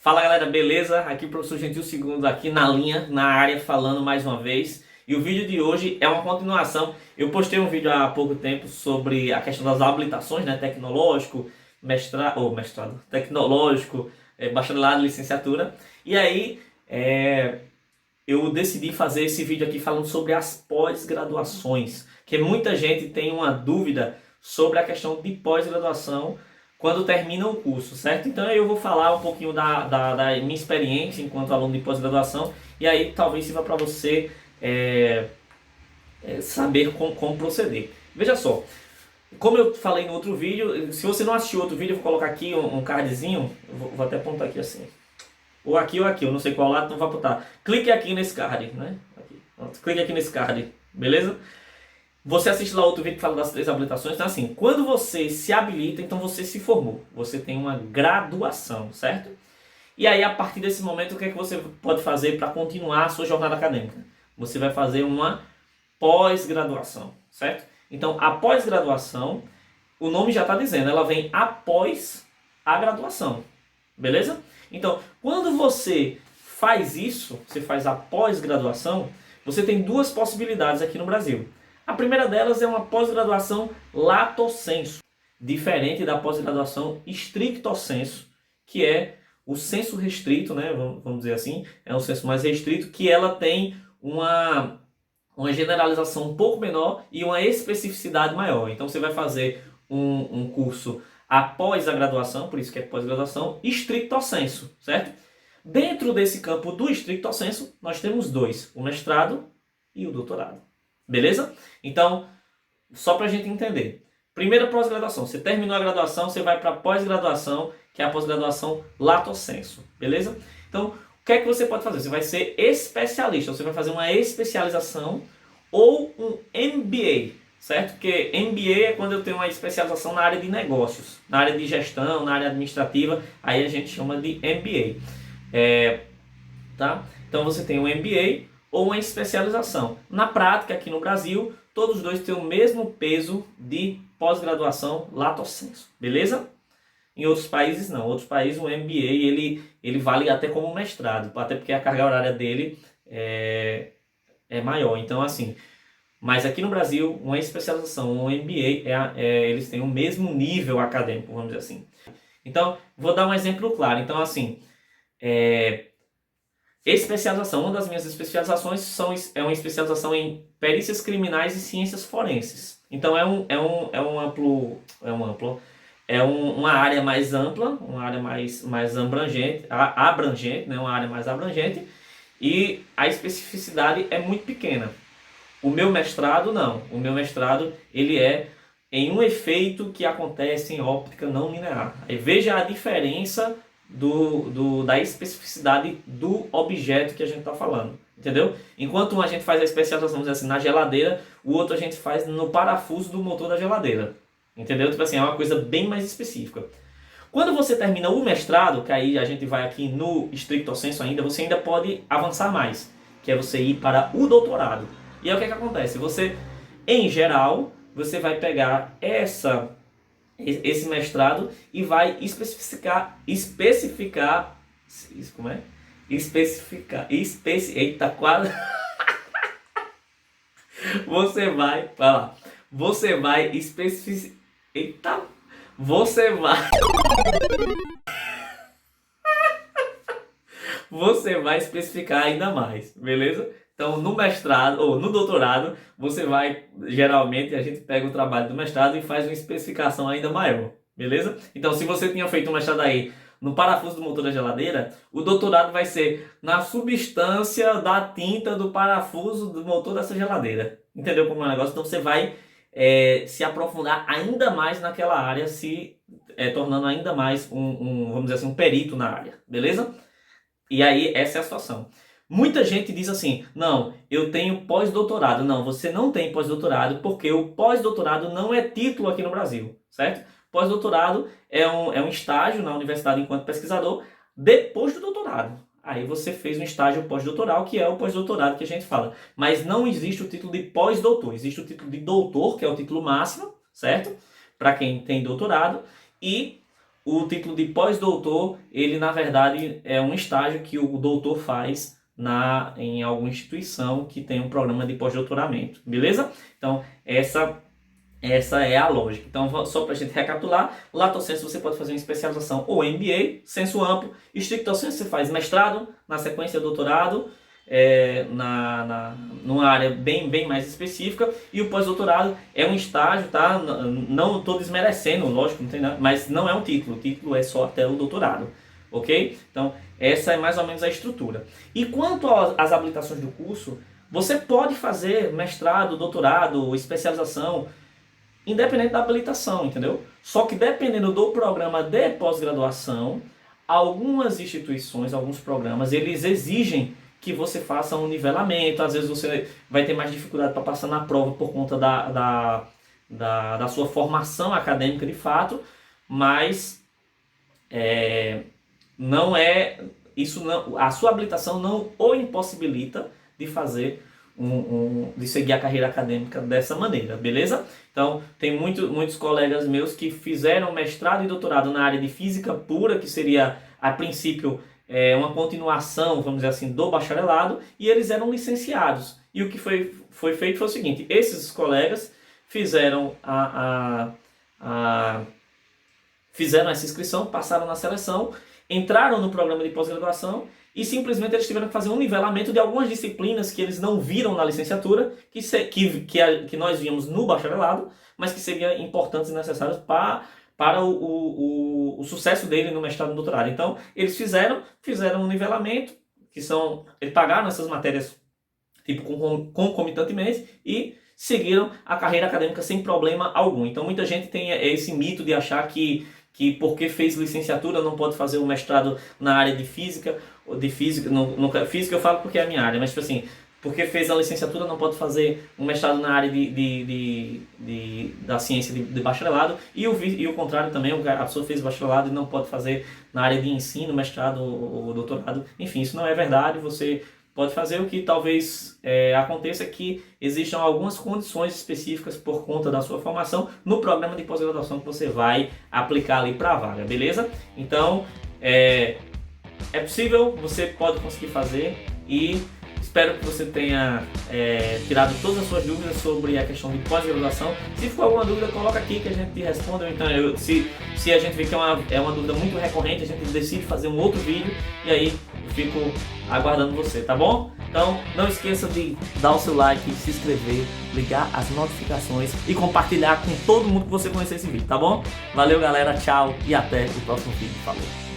Fala galera, beleza? Aqui o professor Gentil Segundo aqui na linha, na área, falando mais uma vez. E o vídeo de hoje é uma continuação. Eu postei um vídeo há pouco tempo sobre a questão das habilitações, né? Tecnológico, mestrado tecnológico, bacharelado, licenciatura. E aí eu decidi fazer esse vídeo aqui falando sobre as pós-graduações. Que muita gente tem uma dúvida sobre a questão de pós-graduação quando termina o curso, certo? Então eu vou falar um pouquinho da minha experiência enquanto aluno de pós-graduação e aí talvez sirva para você saber como proceder. Veja só, como eu falei no outro vídeo, se você não assistiu outro vídeo, eu vou colocar aqui um cardzinho, vou até apontar aqui assim, ou aqui, eu não sei qual lado, então vou apontar. Clique aqui nesse card, né? Aqui. Pronto, clique aqui nesse card, beleza? Você assiste lá outro vídeo que fala das 3 habilitações. Então assim, quando você se habilita, então você se formou. Você tem uma graduação, certo? E aí a partir desse momento, o que é que você pode fazer para continuar a sua jornada acadêmica? Você vai fazer uma pós-graduação, certo? Então a pós-graduação, o nome já está dizendo, ela vem após a graduação, beleza? Então quando você faz isso, você faz a pós-graduação, você tem 2 possibilidades aqui no Brasil. A primeira delas é uma pós-graduação lato sensu, diferente da pós-graduação stricto sensu, que é o senso restrito, né? Vamos dizer assim, é um senso mais restrito, que ela tem uma generalização um pouco menor e uma especificidade maior. Então você vai fazer um curso após a graduação, por isso que é pós-graduação, stricto sensu, certo? Dentro desse campo do stricto sensu, nós temos 2, o mestrado e o doutorado. Beleza? Então, só para a gente entender. Primeira pós-graduação. Você terminou a graduação, você vai para a pós-graduação, que é a pós-graduação lato sensu. Beleza? Então, o que é que você pode fazer? Você vai ser especialista. Você vai fazer uma especialização ou um MBA. Certo? Porque MBA é quando eu tenho uma especialização na área de negócios, na área de gestão, na área administrativa. Aí a gente chama de MBA. Tá? Então, você tem um MBA ou uma especialização. Na prática, aqui no Brasil, todos os dois têm o mesmo peso de pós-graduação lato sensu, beleza? Em outros países não. Em outros países o MBA ele vale até como mestrado, até porque a carga horária dele é maior. Então assim, mas aqui no Brasil uma especialização, um MBA, eles têm o mesmo nível acadêmico, vamos dizer assim. Então, vou dar um exemplo claro. Então assim, especialização, uma das minhas especializações é uma especialização em perícias criminais e ciências forenses. Então uma área mais ampla, uma área mais abrangente, né? Uma área mais abrangente, e a especificidade é muito pequena. O meu mestrado não. O meu mestrado ele é em um efeito que acontece em óptica não linear. Aí veja a diferença da especificidade do objeto que a gente está falando, entendeu? Enquanto a gente faz a especialização, vamos dizer assim, na geladeira, o outro a gente faz no parafuso do motor da geladeira, entendeu? Tipo assim, é uma coisa bem mais específica. Quando você termina o mestrado, que aí a gente vai aqui no stricto sensu ainda, você ainda pode avançar mais, que é você ir para o doutorado. E aí o que acontece? Você, em geral, você vai pegar esse mestrado e vai especificar, como é? Eita, quase. Você vai especificar, eita, você vai especificar ainda mais, beleza? Então, no mestrado ou no doutorado, você vai, geralmente, a gente pega o trabalho do mestrado e faz uma especificação ainda maior, beleza? Então, se você tinha feito um mestrado aí no parafuso do motor da geladeira, o doutorado vai ser na substância da tinta do parafuso do motor dessa geladeira. Entendeu como é o negócio? Então, você vai se aprofundar ainda mais naquela área, tornando ainda mais vamos dizer assim, um perito na área, beleza? E aí, essa é a situação. Muita gente diz assim, não, eu tenho pós-doutorado. Não, você não tem pós-doutorado porque o pós-doutorado não é título aqui no Brasil, certo? Pós-doutorado é um estágio na universidade enquanto pesquisador depois do doutorado. Aí você fez um estágio pós-doutoral, que é o pós-doutorado que a gente fala. Mas não existe o título de pós-doutor, existe o título de doutor, que é o título máximo, certo? Para quem tem doutorado, e o título de pós-doutor, ele na verdade é um estágio que o doutor faz em alguma instituição que tem um programa de pós-doutoramento, beleza? Então, essa é a lógica. Então, só para a gente recapitular, lato sensu você pode fazer uma especialização ou MBA, sensu amplo, stricto sensu você faz mestrado, na sequência doutorado, numa área bem mais específica, e o pós-doutorado é um estágio, tá? Não estou desmerecendo, lógico, não tem nada, mas não é um título, o título é só até o doutorado, ok? Então, essa é mais ou menos a estrutura. E quanto às habilitações do curso, você pode fazer mestrado, doutorado, especialização, independente da habilitação, entendeu? Só que dependendo do programa de pós-graduação, algumas instituições, alguns programas, eles exigem que você faça um nivelamento. Às vezes você vai ter mais dificuldade para passar na prova por conta da sua formação acadêmica de fato, mas não é isso, não, a sua habilitação não o impossibilita de fazer de seguir a carreira acadêmica dessa maneira, beleza? Então, tem muitos colegas meus que fizeram mestrado e doutorado na área de física pura, que seria, a princípio, uma continuação, vamos dizer assim, do bacharelado, e eles eram licenciados. E o que foi feito foi o seguinte: esses colegas fizeram fizeram essa inscrição, passaram na seleção, entraram no programa de pós-graduação e simplesmente eles tiveram que fazer um nivelamento de algumas disciplinas que eles não viram na licenciatura, que nós vimos no bacharelado, mas que seriam importantes e necessários para o sucesso dele no mestrado e no doutorado. Então, eles fizeram um nivelamento, eles pagaram essas matérias tipo concomitantemente e seguiram a carreira acadêmica sem problema algum. Então, muita gente tem esse mito de achar que porque fez licenciatura não pode fazer um mestrado na área de física, física eu falo porque é a minha área, mas tipo assim, porque fez a licenciatura não pode fazer um mestrado na área da ciência de bacharelado, e o contrário também, a pessoa fez bacharelado e não pode fazer na área de ensino, mestrado ou doutorado. Enfim, isso não é verdade. Você pode fazer. O que talvez aconteça que existam algumas condições específicas por conta da sua formação no programa de pós-graduação que você vai aplicar ali para a vaga, beleza? Então, é possível, você pode conseguir fazer, e espero que você tenha tirado todas as suas dúvidas sobre a questão de pós-graduação. Se for alguma dúvida, coloca aqui que a gente responde. Então, se a gente vê que é uma dúvida muito recorrente, a gente decide fazer um outro vídeo, e aí eu fico aguardando você, tá bom? Então, não esqueça de dar o seu like, se inscrever, ligar as notificações e compartilhar com todo mundo que você conhecer esse vídeo, tá bom? Valeu, galera, tchau e até o próximo vídeo. Falou!